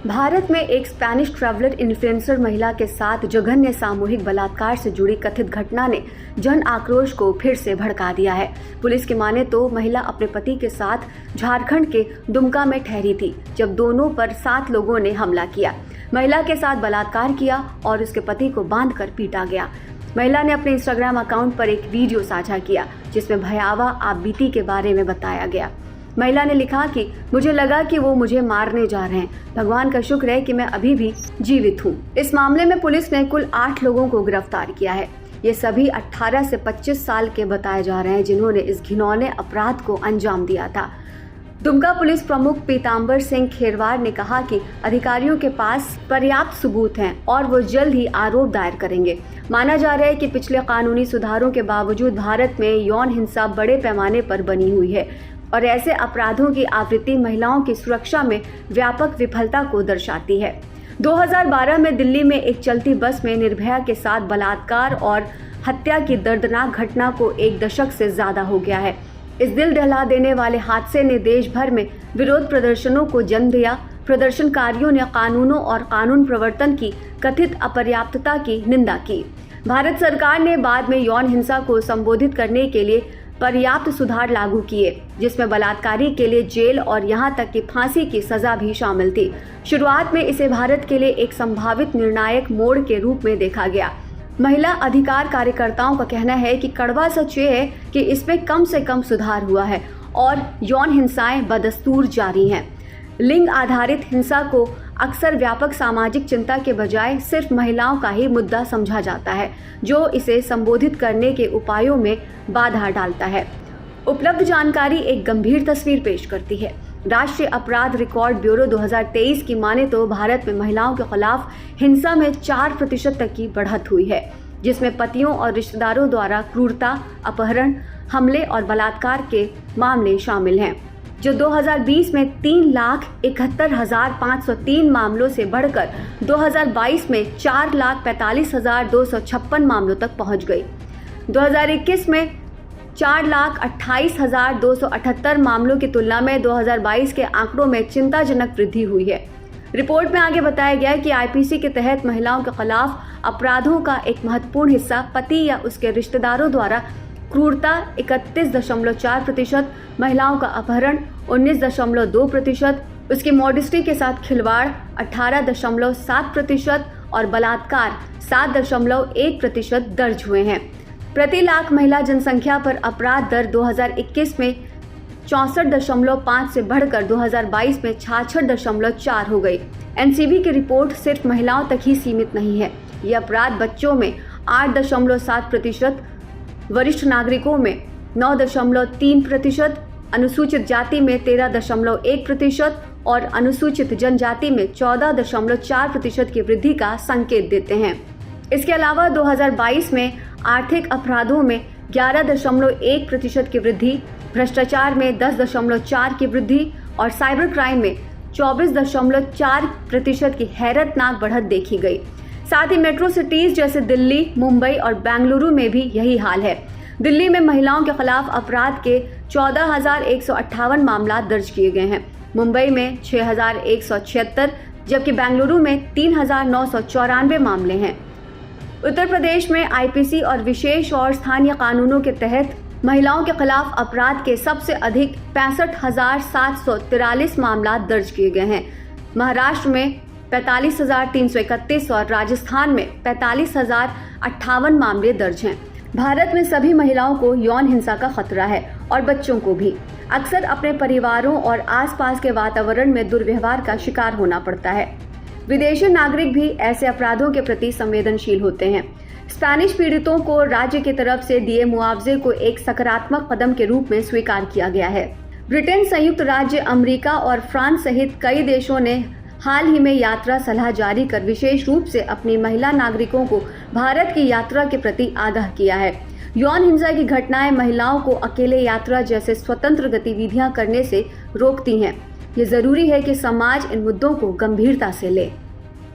भारत में एक Spanish traveller influencer महिला के साथ जघन्य सामूहिक बलात्कार से जुड़ी कथित घटना ने जन आक्रोश को फिर से भड़का दिया है। पुलिस की माने तो महिला अपने पति के साथ झारखंड के दुमका में ठहरी थी जब दोनों पर 7 लोगों ने हमला किया, महिला के साथ बलात्कार किया और उसके पति को बांधकर पीटा गया। महिला ने अपने इंस्टाग्राम अकाउंट पर एक वीडियो साझा किया जिसमें भयावह आपबीती के बारे में बताया गया। महिला ने लिखा कि मुझे लगा कि वो मुझे मारने जा रहे हैं, भगवान का शुक्र है कि मैं अभी भी जीवित हूँ। इस मामले में पुलिस ने कुल 8 लोगों को गिरफ्तार किया है। ये सभी 18 से 25 साल के बताए जा रहे हैं जिन्होंने इस घिनौने अपराध को अंजाम दिया था। दुमका पुलिस प्रमुख पीताम्बर सिंह खेरवार ने कहा कि अधिकारियों के पास पर्याप्त सबूत हैं और वो जल्द ही आरोप दायर करेंगे। माना जा रहा है कि पिछले कानूनी सुधारों के बावजूद भारत में यौन हिंसा बड़े पैमाने पर बनी हुई है और ऐसे अपराधों की आवृत्ति महिलाओं की सुरक्षा में व्यापक विफलता को दर्शाती है। 2012 में दिल्ली में एक चलती बस में निर्भया के साथ बलात्कार और हत्या की दर्दनाक घटना को 1 दशक से ज्यादा हो गया है। इस दिल दहला देने वाले हादसे ने देश भर में विरोध प्रदर्शनों को जन्म दिया। प्रदर्शनकारियों ने कानूनों और कानून प्रवर्तन की कथित अपर्याप्तता की निंदा की। भारत सरकार ने बाद में यौन हिंसा को संबोधित करने के लिए पर्याप्त सुधार लागू किए, जिसमें बलात्कारी के लिए जेल और यहां तक कि फांसी की सजा भी शामिल थी। शुरुआत में इसे भारत के लिए एक संभावित निर्णायक मोड़ के रूप में देखा गया। महिला अधिकार कार्यकर्ताओं का कहना है कि कड़वा सच ये है कि इसमें कम से कम सुधार हुआ है और यौन हिंसाएं बदस्तूर जारी हैं। लिंग आधारित हिंसा को अक्सर व्यापक सामाजिक चिंता के बजाय सिर्फ महिलाओं का ही मुद्दा समझा जाता है, जो इसे संबोधित करने के उपायों में बाधा डालता है। उपलब्ध जानकारी एक गंभीर तस्वीर पेश करती है। राष्ट्रीय अपराध रिकॉर्ड ब्यूरो 2023 की माने तो भारत में महिलाओं के खिलाफ हिंसा में 4% तक की बढ़त हुई है, जिसमें पतियों और रिश्तेदारों द्वारा क्रूरता, अपहरण, हमले और बलात्कार के मामले शामिल हैं, जो 2020 में 3,71,503 मामलों से बढ़कर 2022 में 4,45,256 मामलों तक पहुंच गई। 2021 में 4,28,278 मामलों की तुलना में 2022 के आंकड़ों में चिंताजनक वृद्धि हुई है। रिपोर्ट में आगे बताया गया कि आईपीसी के तहत महिलाओं के खिलाफ अपराधों का एक महत्वपूर्ण हिस्सा पति या उसके रिश्तेदारों द्वारा क्रूरता 31.4%, महिलाओं का अपहरण 19.2%, उसकी मॉडेस्टी के साथ खिलवाड़ 18.7% और बलात्कार 7.1% दर्ज हुए हैं। प्रति लाख महिला जनसंख्या पर अपराध दर 2021 में 64.5 से बढ़कर 2022 में 66.4 हो गई। एनसीबी की रिपोर्ट सिर्फ महिलाओं तक ही सीमित नहीं है। ये अपराध बच्चों में 8.7%, वरिष्ठ नागरिकों में 9.3%, अनुसूचित जाति में 13.1% और अनुसूचित जनजाति में 14.4% की वृद्धि का संकेत देते हैं। इसके अलावा 2022 में आर्थिक अपराधों में 11.1% की वृद्धि, भ्रष्टाचार में 10.4 की वृद्धि और साइबर क्राइम में 24.4% की हैरतनाक बढ़त देखी गई। साथ ही मेट्रो सिटीज जैसे दिल्ली, मुंबई और बेंगलुरु में भी यही हाल है। दिल्ली में महिलाओं के खिलाफ अपराध के 14,158 मामला दर्ज किए गए हैं, मुंबई में 6,176 जबकि बेंगलुरु में 3,994 मामले हैं। उत्तर प्रदेश में आईपीसी और विशेष और स्थानीय कानूनों के तहत महिलाओं के खिलाफ अपराध के सबसे अधिक 65,743 मामला दर्ज किए गए हैं। महाराष्ट्र में 45,331 और राजस्थान में 45,058 मामले दर्ज हैं। भारत में सभी महिलाओं को यौन हिंसा का खतरा है और बच्चों को भी अक्सर अपने परिवारों और आसपास के वातावरण में दुर्व्यवहार का शिकार होना पड़ता है। विदेशी नागरिक भी ऐसे अपराधों के प्रति संवेदनशील होते हैं। स्पेनिश पीड़ितों को राज्य की तरफ से दिए मुआवजे को एक सकारात्मक कदम के रूप में स्वीकार किया गया है। ब्रिटेन, संयुक्त राज्य अमेरिका और फ्रांस सहित कई देशों ने हाल ही में यात्रा सलाह जारी कर विशेष रूप से अपनी महिला नागरिकों को भारत की यात्रा के प्रति आगाह किया है। यौन हिंसा की घटनाएं महिलाओं को अकेले यात्रा जैसे स्वतंत्र गतिविधियां करने से रोकती हैं। ये जरूरी है कि समाज इन मुद्दों को गंभीरता से ले।